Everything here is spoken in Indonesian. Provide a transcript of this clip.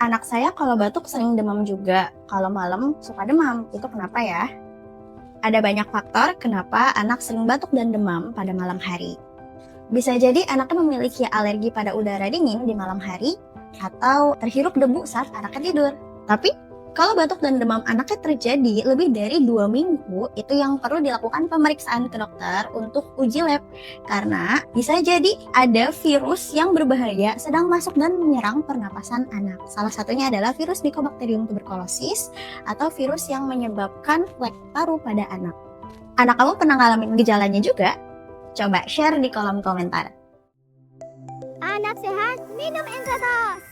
Anak saya kalau batuk sering demam juga, kalau malam suka demam. Itu kenapa ya? Ada banyak faktor kenapa anak sering batuk dan demam pada malam hari. Bisa jadi anaknya memiliki alergi pada udara dingin di malam hari atau terhirup debu saat anaknya tidur. Tapi kalau batuk dan demam anaknya terjadi lebih dari 2 minggu, itu yang perlu dilakukan pemeriksaan ke dokter untuk uji lab. Karena bisa jadi ada virus yang berbahaya sedang masuk dan menyerang pernapasan anak. Salah satunya adalah virus Mycobacterium tuberculosis atau virus yang menyebabkan flek paru pada anak. Anak kamu pernah ngalamin gejalanya juga? Coba share di kolom komentar. Anak sehat, minum Enzatos.